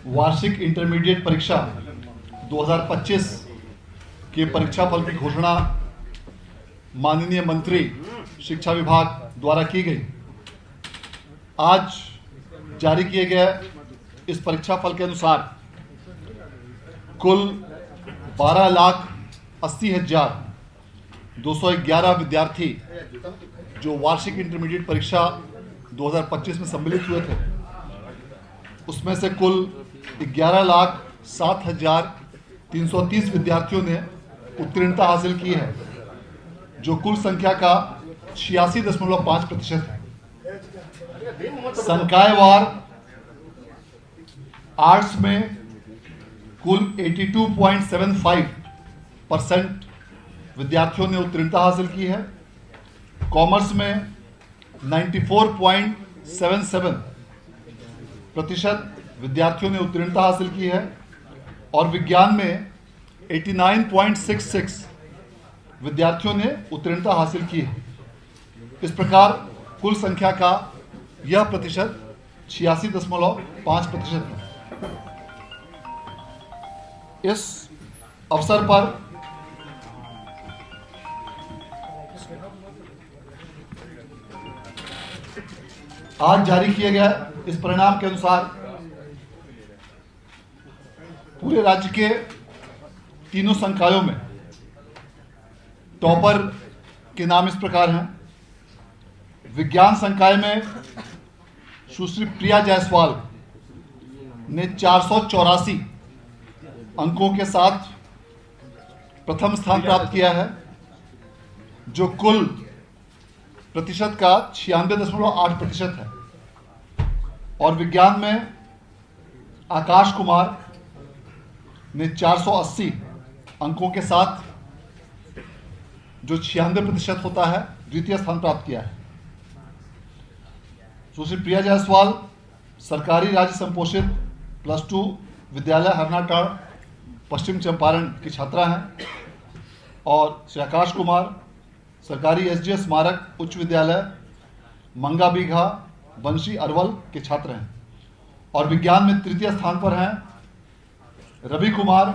वार्षिक इंटरमीडिएट परीक्षा 2025 के परीक्षा फल की घोषणा माननीय मंत्री शिक्षा विभाग द्वारा की गई। आज जारी किए गए इस परीक्षा फल के अनुसार कुल 12,80,211 विद्यार्थी जो वार्षिक इंटरमीडिएट परीक्षा 2025 में सम्मिलित हुए थे, उसमें से कुल 11,07,330 विद्यार्थियों ने उत्तीर्णता हासिल की है, जो कुल संख्या का 86.5% है। संकायवार आर्ट्स में कुल 82.75% विद्यार्थियों ने उत्तीर्णता हासिल की है, कॉमर्स में 94.77% विद्यार्थियों ने उत्तीर्णता हासिल की है और विज्ञान में 89.66 विद्यार्थियों ने उत्तीर्णता हासिल की है। इस प्रकार कुल संख्या का यह प्रतिशत 86.5% है। इस अवसर पर आज जारी किए गए इस परिणाम के अनुसार पूरे राज्य के तीनों संकायों में टॉपर के नाम इस प्रकार हैं। विज्ञान संकाय में सुश्री प्रिया जायसवाल ने 484 अंकों के साथ प्रथम स्थान प्राप्त किया है, जो कुल प्रतिशत का 96.8% है। और विज्ञान में आकाश कुमार ने 480 अंकों के साथ, जो 96% होता है, द्वितीय स्थान प्राप्त किया है। सुश्री प्रिया जायसवाल सरकारी राज्य संपोषित +2 विद्यालय हरनाटाड़ पश्चिम चंपारण की छात्रा हैं और श्री आकाश कुमार सरकारी SGS स्मारक उच्च विद्यालय मंगा बीघा बंशी अरवल के छात्र हैं। और विज्ञान में तृतीय स्थान पर हैं रवि कुमार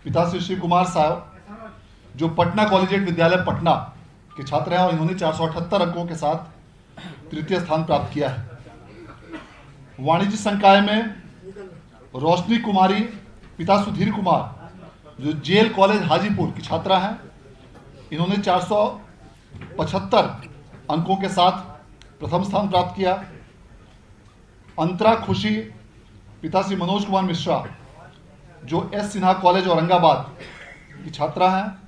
पिता श्री शिव कुमार साहब, जो पटना कॉलेजिएट विद्यालय पटना के छात्र हैं और इन्होंने 478 अंकों के साथ तृतीय स्थान प्राप्त किया है। वाणिज्य संकाय में रोशनी कुमारी पिता सुधीर कुमार, जो जेल कॉलेज हाजीपुर की छात्रा हैं, इन्होंने 475 अंकों के साथ प्रथम स्थान प्राप्त किया। अंतरा खुशी पिता श्री मनोज कुमार मिश्रा, जो S सिन्हा कॉलेज औरंगाबाद की छात्रा हैं,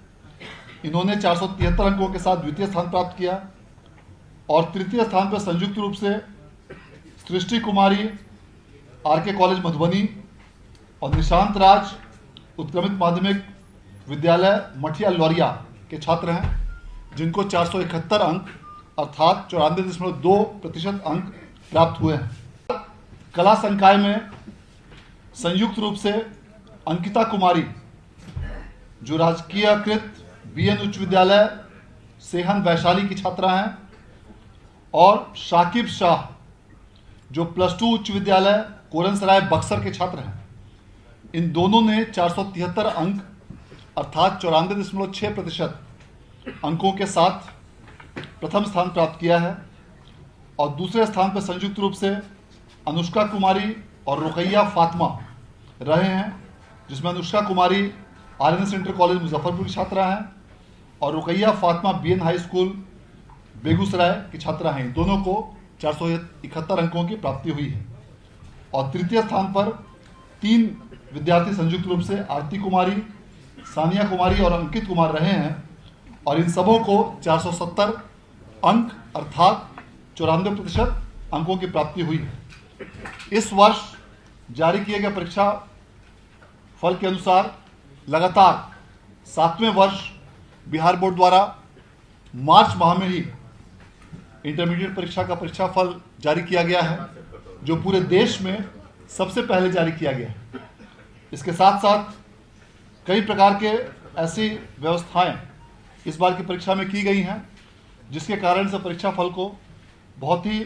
इन्होंने 473 अंकों के साथ द्वितीय स्थान प्राप्त किया। और तृतीय स्थान पर संयुक्त रूप से सृष्टि कुमारी RK कॉलेज मधुबनी और निशांत राज उत्क्रमित माध्यमिक विद्यालय मठिया लौरिया के छात्र हैं, जिनको 471 अंक अर्थात 94.2% अंक प्राप्त हुए हैं। कला संकाय में संयुक्त रूप से अंकिता कुमारी, जो राजकीयकृत BN उच्च विद्यालय सेहन वैशाली की छात्रा हैं, और शाकिब शाह, जो +2 उच्च विद्यालय कोरनसराय बक्सर के छात्र हैं, इन दोनों ने 473 अंक अर्थात 94.6% अंकों के साथ प्रथम स्थान प्राप्त किया है। और दूसरे स्थान पर संयुक्त रूप से अनुष्का कुमारी और रुकैया फातिमा रहे हैं, जिसमें Anushka Kumari RNS inter college Muzaffarpur की छात्रा हैं और Ruqaiya Fatima BN high school Begusarai की छात्रा हैं। दोनों को 471 अंकों की प्राप्ति हुई है। और तृतीय स्थान पर 3 विद्यार्थी संयुक्त रूप से आरती कुमारी, सानिया कुमारी और अंकित कुमार रहे हैं, और इन सबों को 470 अंक अर्थात 94% अंकों की प्राप्ति हुई है। इस वर्ष जारी किए गए परीक्षा फल के अनुसार लगातार 7वें वर्ष बिहार बोर्ड द्वारा मार्च माह में ही इंटरमीडिएट परीक्षा का परीक्षा फल जारी किया गया है, जो पूरे देश में सबसे पहले जारी किया गया है। इसके साथ साथ कई प्रकार के ऐसी व्यवस्थाएं इस बार की परीक्षा में की गई हैं, जिसके कारण से परीक्षा फल को बहुत ही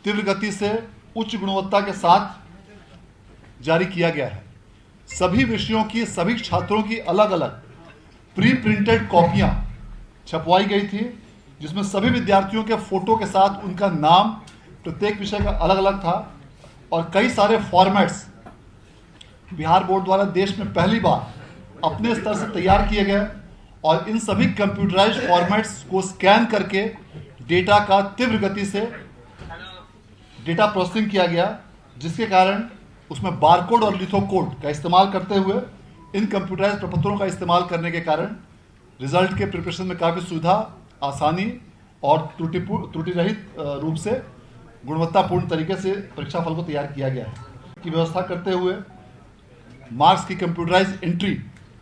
तीव्र गति से उच्च गुणवत्ता के साथ जारी किया गया है। सभी विषयों की सभी छात्रों की अलग अलग प्री प्रिंटेड कॉपियां छपवाई गई थी, जिसमें सभी विद्यार्थियों के फोटो के साथ उनका नाम प्रत्येक विषय का अलग अलग था और कई सारे फॉर्मेट्स बिहार बोर्ड द्वारा देश में पहली बार अपने स्तर से तैयार किए गए और इन सभी कंप्यूटराइज्ड फॉर्मेट्स को स्कैन करके डेटा का तीव्र गति से डेटा प्रोसेसिंग किया गया, जिसके कारण उसमें बारकोड और लिथोकोड का इस्तेमाल करते हुए इन कंप्यूटराइज्ड प्रपत्रों का इस्तेमाल करने के कारण रिजल्ट के प्रिपरेशन में काफ़ी सुविधा, आसानी और त्रुटि रहित रूप से गुणवत्तापूर्ण तरीके से परीक्षा फल को तैयार किया गया है की व्यवस्था करते हुए मार्क्स की कंप्यूटराइज्ड एंट्री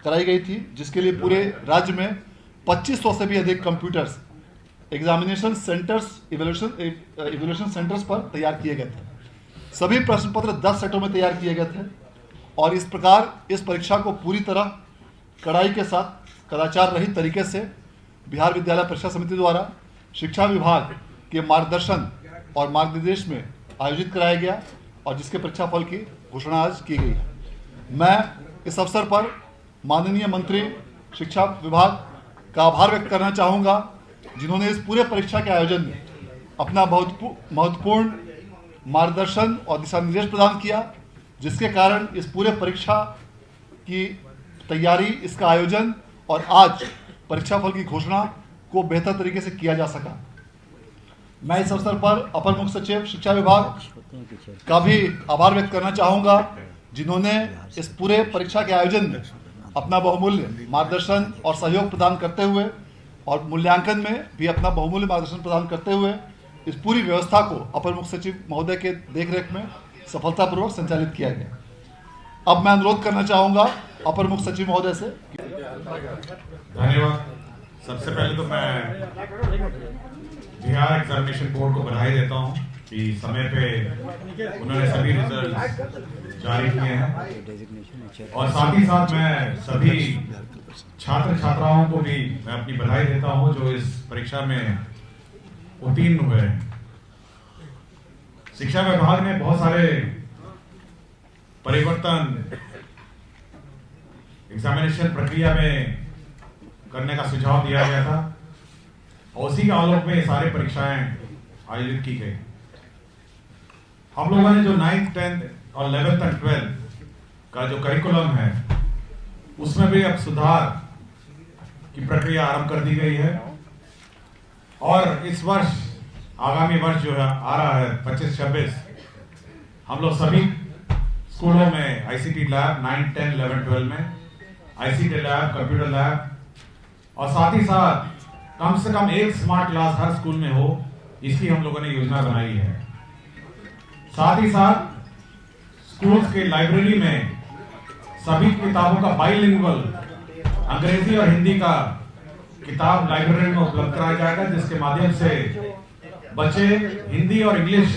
कराई गई थी, जिसके लिए पूरे राज्य में 2500 से भी अधिक computers examination centres evaluation centres पर तैयार किए गए थे। सभी प्रश्न पत्र 10 सेटों में तैयार किए गए थे और इस प्रकार इस परीक्षा को पूरी तरह कड़ाई के साथ कदाचार रहित तरीके से बिहार विद्यालय परीक्षा समिति द्वारा शिक्षा विभाग के मार्गदर्शन और मार्गनिर्देश में आयोजित कराया गया और जिसके परीक्षा फल की घोषणा आज की गई है। मैं इस अवसर पर माननीय मंत्री शिक्षा विभाग का आभार व्यक्त करना चाहूँगा, जिन्होंने इस पूरे परीक्षा के आयोजन में अपना बहुत महत्वपूर्ण मार्गदर्शन और दिशा निर्देश प्रदान किया, जिसके कारण इस पूरे परीक्षा की तैयारी, इसका आयोजन और आज परीक्षा फल की घोषणा को बेहतर तरीके से किया जा सका। मैं इस अवसर पर अपर मुख्य सचिव शिक्षा विभाग का भी आभार व्यक्त करना चाहूँगा, जिन्होंने इस पूरे परीक्षा के आयोजन में अपना बहुमूल्य मार्गदर्शन और सहयोग प्रदान करते हुए और मूल्यांकन में भी अपना बहुमूल्य मार्गदर्शन प्रदान करते हुए इस पूरी व्यवस्था को अपर मुख्य सचिव महोदय के देखरेख में सफलतापूर्वक संचालित किया गया। अब मैं अनुरोध करना चाहूँगा अपर मुख्य सचिव महोदय से। धन्यवाद। सबसे पहले तो मैं बिहार एग्जामिनेशन बोर्ड को बधाई देता हूँ कि समय पे उन्होंने सभी रिजल्ट जारी किए हैं और साथ ही साथ मैं सभी छात्र छात्राओं को भी मैं अपनी बधाई देता हूँ जो इस परीक्षा में उत्तीर्ण हुए हैं। शिक्षा विभाग ने बहुत सारे परिवर्तन एग्जामिनेशन प्रक्रिया में करने का सुझाव दिया गया था और उसी के आलोक में सारे परीक्षाएं आयोजित की गई। हम लोगों ने जो 9th, 10th और 11th और 12th का जो करिकुलम है उसमें भी अब सुधार की प्रक्रिया आरंभ कर दी गई है और इस वर्ष आगामी वर्ष जो है आ रहा है 25-26 हम लोग सभी स्कूलों में आईसीटी लैब 9, 10, 11, 12 में आईसीटी लैब, कंप्यूटर लैब और साथ ही साथ कम से कम एक स्मार्ट क्लास हर स्कूल में हो, इसकी हम लोगों ने योजना बनाई है। साथ ही साथ स्कूल्स के लाइब्रेरी में सभी किताबों का बाइलिंगुअल अंग्रेजी और हिंदी का किताब लाइब्रेरी में उपलब्ध कराया जाएगा, जिसके माध्यम से बच्चे हिंदी और इंग्लिश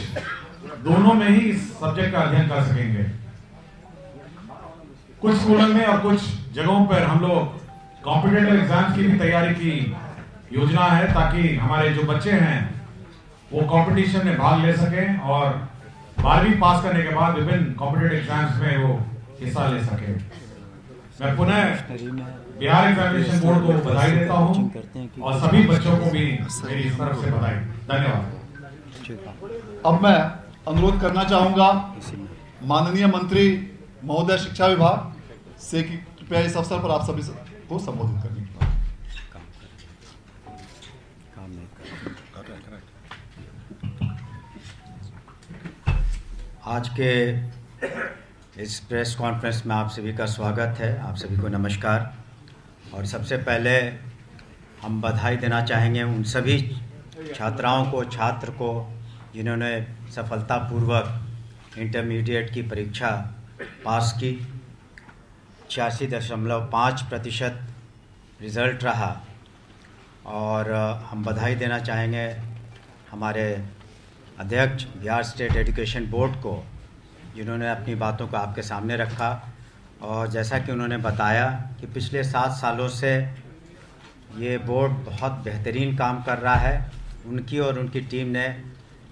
दोनों में ही इस सब्जेक्ट का अध्ययन कर सकेंगे। कुछ स्कूलों में और कुछ जगहों पर हम लोग कॉम्पिटिटिव एग्जाम्स की भी तैयारी की योजना है ताकि हमारे जो बच्चे हैं वो कंपटीशन में भाग ले सकें और 12वीं पास करने के बाद विभिन्न कॉम्पिटिटिव एग्जाम्स में वो हिस्सा ले सकें। मैं पुनः बिहार एग्जामिनेशन बोर्ड को बधाई देता हूं और सभी बच्चों को भी मेरी इस तरफ से बधाई। धन्यवाद। अब मैं अनुरोध करना चाहूंगा माननीय मंत्री महोदय शिक्षा विभाग से कि कृपया इस अवसर पर आप सभी को संबोधित करने की आज के इस प्रेस कॉन्फ्रेंस में आप सभी का स्वागत है। आप सभी को नमस्कार। और सबसे पहले हम बधाई देना चाहेंगे उन सभी छात्राओं को, छात्र को जिन्होंने सफलतापूर्वक इंटरमीडिएट की परीक्षा पास की। 86.5% रिज़ल्ट रहा। और हम बधाई देना चाहेंगे हमारे अध्यक्ष बिहार स्टेट एजुकेशन बोर्ड को, जिन्होंने अपनी बातों को आपके सामने रखा। और जैसा कि उन्होंने बताया कि पिछले 7 सालों से ये बोर्ड बहुत बेहतरीन काम कर रहा है। उनकी और उनकी टीम ने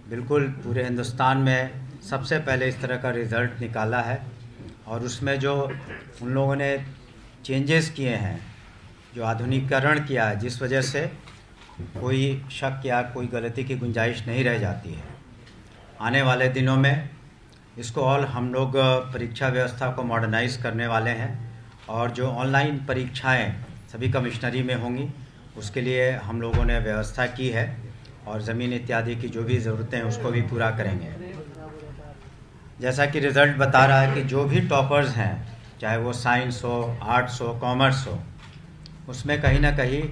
बिल्कुल पूरे हिंदुस्तान में सबसे पहले इस तरह का रिज़ल्ट निकाला है, और उसमें जो उन लोगों ने चेंजेस किए हैं, जो आधुनिकीकरण किया है, जिस वजह से कोई शक या कोई गलती की गुंजाइश नहीं रह जाती है। आने वाले दिनों में इसको और हम लोग परीक्षा व्यवस्था को मॉडर्नाइज़ करने वाले हैं, और जो ऑनलाइन परीक्षाएं सभी कमिश्नरी में होंगी उसके लिए हम लोगों ने व्यवस्था की है, और ज़मीन इत्यादि की जो भी ज़रूरतें हैं उसको भी पूरा करेंगे। जैसा कि रिज़ल्ट बता रहा है कि जो भी टॉपर्स हैं, चाहे वो साइंस हो, आर्ट्स हो, कॉमर्स हो, उसमें कहीं ना कहीं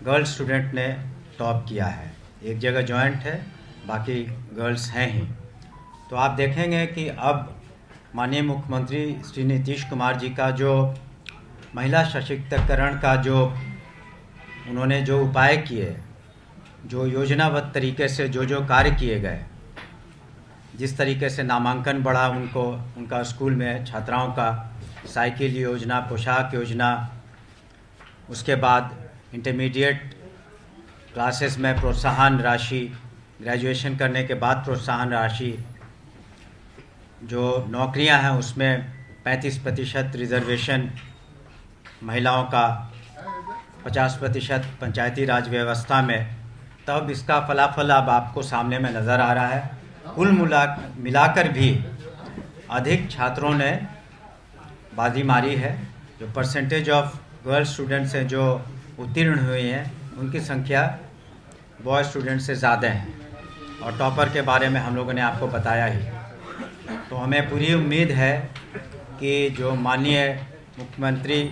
गर्ल्स स्टूडेंट ने टॉप किया है। एक जगह जॉइंट है, बाकी गर्ल्स हैं ही। तो आप देखेंगे कि अब माननीय मुख्यमंत्री श्री नीतीश कुमार जी का जो महिला सशक्तिकरण का जो उन्होंने जो उपाय किए, जो योजनाबद्ध तरीके से जो कार्य किए गए, जिस तरीके से नामांकन बढ़ा, उनका स्कूल में छात्राओं का साइकिल योजना, पोशाक योजना, उसके बाद इंटरमीडिएट क्लासेस में प्रोत्साहन राशि, ग्रेजुएशन करने के बाद प्रोत्साहन राशि, जो नौकरियां हैं उसमें 35% रिजर्वेशन महिलाओं का, 50% पंचायती राज व्यवस्था में, तब इसका फलाफल अब आपको सामने में नज़र आ रहा है। कुल मिलाकर भी अधिक छात्रों ने बाजी मारी है। जो परसेंटेज ऑफ गर्ल्स स्टूडेंट्स हैं जो उत्तीर्ण हुए हैं, उनकी संख्या बॉय स्टूडेंट से ज़्यादा है, और टॉपर के बारे में हम लोगों ने आपको बताया ही। तो हमें पूरी उम्मीद है कि जो माननीय मुख्यमंत्री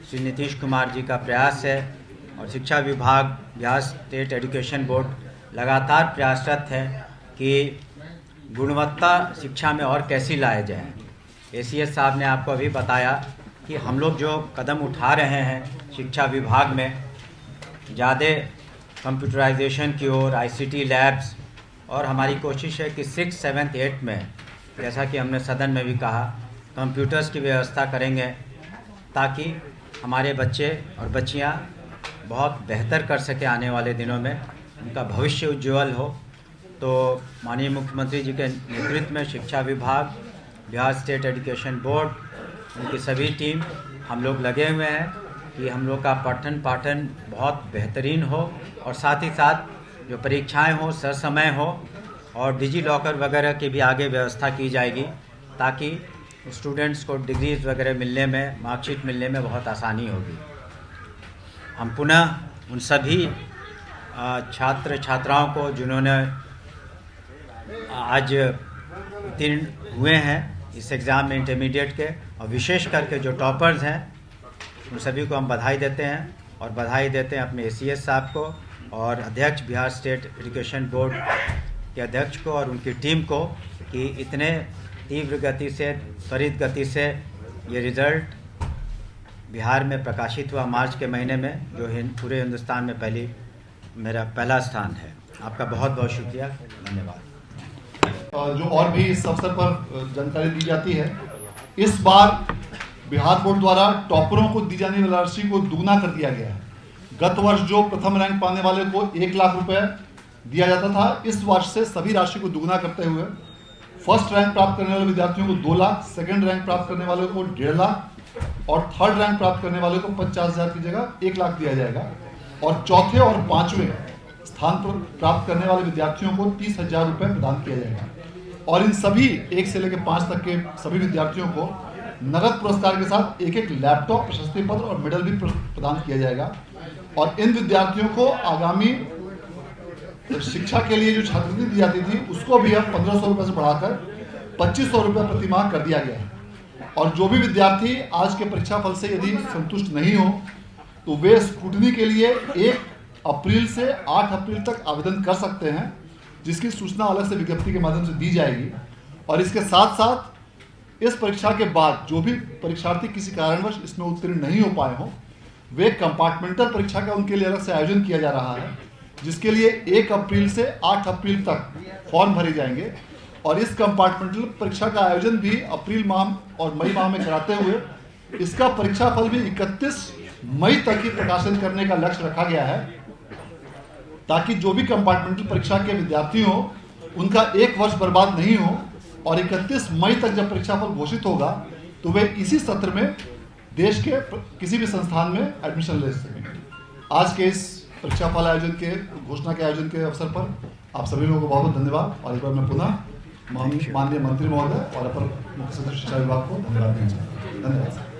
श्री नीतीश कुमार जी का प्रयास है, और शिक्षा विभाग, बिहार स्टेट एजुकेशन बोर्ड लगातार प्रयासरत है कि गुणवत्ता शिक्षा में और कैसी लाए जाए। एसीएस साहब ने आपको अभी बताया कि हम लोग जो कदम उठा रहे हैं शिक्षा विभाग में, ज़्यादा कंप्यूटराइजेशन की ओर, आईसीटी लैब्स, और हमारी कोशिश है कि 6, 7, 8 में, जैसा कि हमने सदन में भी कहा, कंप्यूटर्स की व्यवस्था करेंगे ताकि हमारे बच्चे और बच्चियां बहुत बेहतर कर सके आने वाले दिनों में, उनका भविष्य उज्ज्वल हो। तो माननीय मुख्यमंत्री जी के नेतृत्व में शिक्षा विभाग, बिहार स्टेट एजुकेशन बोर्ड, उनकी सभी टीम, हम लोग लगे हुए हैं कि हम लोग का पठन पाठन बहुत बेहतरीन हो, और साथ ही साथ जो परीक्षाएं हो ससमय हो, और डिजी लॉकर वगैरह की भी आगे व्यवस्था की जाएगी ताकि स्टूडेंट्स को डिग्रीज वगैरह मिलने में, मार्कशीट मिलने में बहुत आसानी होगी। हम पुनः उन सभी छात्र छात्राओं को जिन्होंने आज उत्तीर्ण हुए हैं इस एग्ज़ाम में इंटरमीडिएट के, और विशेष करके जो टॉपर्स हैं, उन सभी को हम बधाई देते हैं, और बधाई देते हैं अपने एसीएस साहब को और अध्यक्ष बिहार स्टेट एजुकेशन बोर्ड के अध्यक्ष को और उनकी टीम को कि इतने तीव्र गति से, त्वरित गति से ये रिज़ल्ट बिहार में प्रकाशित हुआ मार्च के महीने में, जो पूरे हिंदुस्तान में मेरा पहला स्थान है। आपका बहुत बहुत शुक्रिया, धन्यवाद। जो और भी इस अवसर पर जानकारी दी जाती है, इस बार बिहार बोर्ड द्वारा टॉपरों को दी जाने वाली राशि को दुगना कर दिया गया है। गत वर्ष जो प्रथम रैंक पाने वाले को 1 लाख रुपए दिया जाता था, इस वर्ष से सभी राशि को दुगना करते हुए फर्स्ट रैंक प्राप्त करने वाले विद्यार्थियों को 2 लाख, सेकेंड रैंक प्राप्त करने वाले को 1.5 लाख, और थर्ड रैंक प्राप्त करने वाले को 50,000 की जगह 1 लाख दिया जाएगा, और चौथे और 5वें स्थान पर प्राप्त करने वाले विद्यार्थियों को 30,000 रुपये प्रदान किया जाएगा। और इन सभी 1 से लेकर 5 तक के सभी विद्यार्थियों को नगद पुरस्कार के साथ एक लैपटॉप, प्रशस्ति पत्र और मेडल भी प्रदान किया जाएगा। और इन विद्यार्थियों को आगामी शिक्षा के लिए जो छात्रवृत्ति दी जाती थी, उसको भी अब 1,500 रुपये से बढ़ाकर 2,500 रुपये प्रति माह कर दिया गया है। और जो भी विद्यार्थी आज के परीक्षा फल से यदि संतुष्ट नहीं हो, तो वे स्क्रूटनी के लिए 1 अप्रैल से 8 अप्रैल तक आवेदन कर सकते हैं, जिसकी सूचना अलग से विज्ञप्ति के माध्यम से दी जाएगी। और इसके साथ साथ इस परीक्षा के बाद जो भी परीक्षार्थी किसी कारणवश इसमें उत्तीर्ण नहीं हो पाए हों, वे कंपार्टमेंटल परीक्षा का उनके लिए अलग से आयोजन किया जा रहा है, जिसके लिए 1 अप्रैल से 8 अप्रैल तक फॉर्म भरे जाएंगे। और इस कंपार्टमेंटल परीक्षा का आयोजन भी अप्रैल माह और मई माह में कराते हुए इसका परीक्षा फल भी 31 मई तक ही प्रकाशन करने का लक्ष्य रखा गया है, ताकि जो भी कंपार्टमेंटल परीक्षा के विद्यार्थी हो उनका एक वर्ष बर्बाद नहीं हो और 31 मई तक जब परीक्षाफल घोषित होगा तो वे इसी सत्र में देश के किसी भी संस्थान में एडमिशन ले सकेंगे। आज के इस परीक्षाफल आयोजन के घोषणा के आयोजन के अवसर पर आप सभी लोगों को बहुत बहुत धन्यवाद और एक बार मैं पुनः माननीय मंत्री महोदय और अपर मुख्य सचिव शिक्षा विभाग को धन्यवाद देना चाहता हूँ। धन्यवाद।